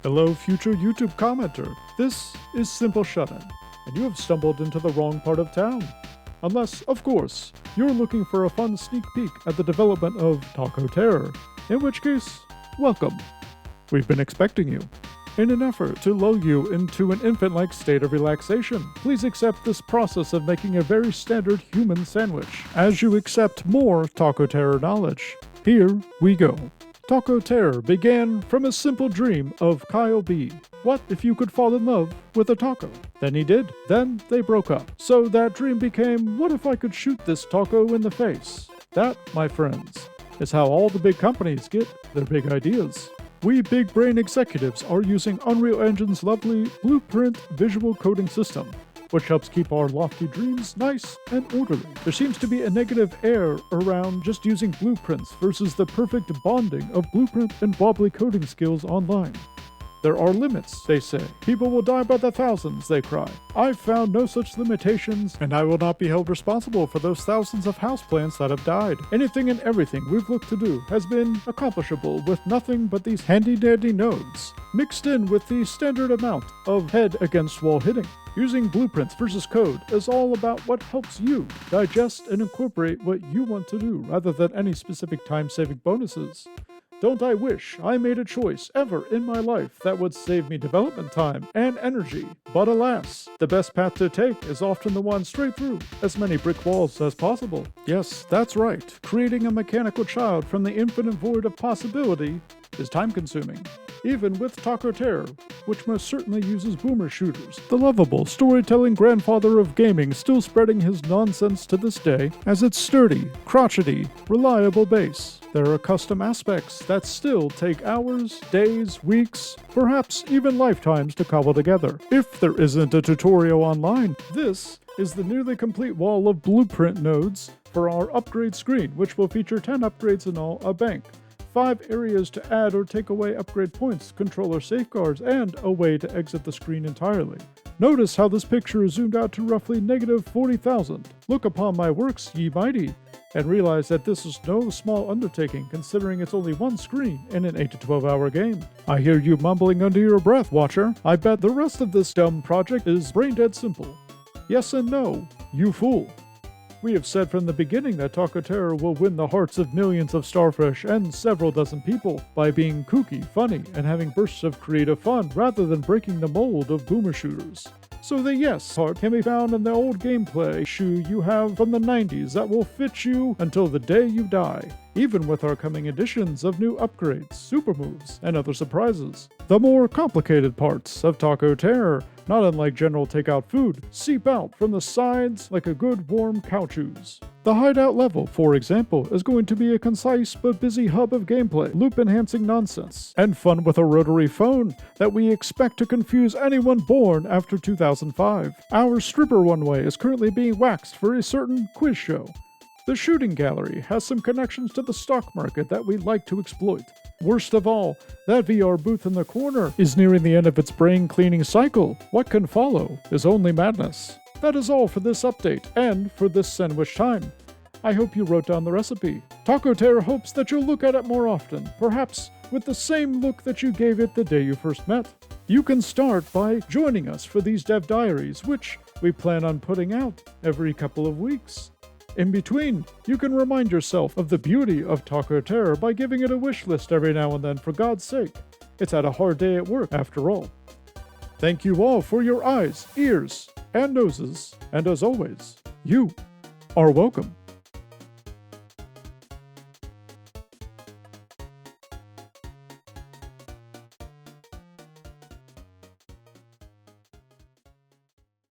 Hello, future YouTube commenter. This is SimpleShutIn, and you have stumbled into the wrong part of town. Unless, of course, you're looking for a fun sneak peek at the development of T.A.C.O, in which case, welcome. We've been expecting you. In an effort to lull you into an infant-like state of relaxation, please accept this process of making a very standard human sandwich, as you accept more T.A.C.O knowledge. Here we go. T.A.C.O began from a simple dream of Kyle B. What if you could fall in love with a taco? Then he did. Then they broke up. So that dream became, what if I could shoot this taco in the face? That, my friends, is how all the big companies get their big ideas. We big brain executives are using Unreal Engine's lovely Blueprint visual coding system, which helps keep our lofty dreams nice and orderly. There seems to be a negative air around just using blueprints versus the perfect bonding of blueprint and wobbly coding skills online. There are limits, they say. People will die by the thousands, they cry. I've found no such limitations, and I will not be held responsible for those thousands of houseplants that have died. Anything and everything we've looked to do has been accomplishable with nothing but these handy-dandy nodes, mixed in with the standard amount of head against wall hitting. Using blueprints versus code is all about what helps you digest and incorporate what you want to do, rather than any specific time-saving bonuses. Don't I wish I made a choice ever in my life that would save me development time and energy. But alas, the best path to take is often the one straight through as many brick walls as possible. Yes, that's right. Creating a mechanical child from the infinite void of possibility is time-consuming. Even with T.A.C.O, which most certainly uses boomer shooters. The lovable, storytelling grandfather of gaming still spreading his nonsense to this day as its sturdy, crotchety, reliable base. There are custom aspects that still take hours, days, weeks, perhaps even lifetimes to cobble together. If there isn't a tutorial online, this is the nearly complete wall of blueprint nodes for our upgrade screen, which will feature 10 upgrades in all, a bank, 5 areas to add or take away upgrade points, controller safeguards, and a way to exit the screen entirely. Notice how this picture is zoomed out to roughly negative 40,000. Look upon my works, ye mighty, and realize that this is no small undertaking considering it's only one screen in an 8 to 12 hour game. I hear you mumbling under your breath, watcher. I bet the rest of this dumb project is brain dead simple. Yes and no, you fool. We have said from the beginning that T.A.C.O will win the hearts of millions of starfish and several dozen people by being kooky, funny, and having bursts of creative fun rather than breaking the mold of boomer shooters. So the yes part can be found in the old gameplay shoe you have from the 90s that will fit you until the day you die, even with our coming additions of new upgrades, super moves, and other surprises. The more complicated parts of T.A.C.O, not unlike general takeout food, seep out from the sides like a good warm cow chews. The hideout level, for example, is going to be a concise but busy hub of gameplay, loop-enhancing nonsense, and fun with a rotary phone that we expect to confuse anyone born after 2005. Our stripper one-way is currently being waxed for a certain quiz show. The shooting gallery has some connections to the stock market that we'd like to exploit. Worst of all, that VR booth in the corner is nearing the end of its brain-cleaning cycle. What can follow is only madness. That is all for this update, and for this sandwich time. I hope you wrote down the recipe. T.A.C.O hopes that you'll look at it more often, perhaps with the same look that you gave it the day you first met. You can start by joining us for these dev diaries, which we plan on putting out every couple of weeks. In between, you can remind yourself of the beauty of T.A.C.O by giving it a wish list every now and then, for God's sake. It's had a hard day at work, after all. Thank you all for your eyes, ears, and noses, and as always, you are welcome.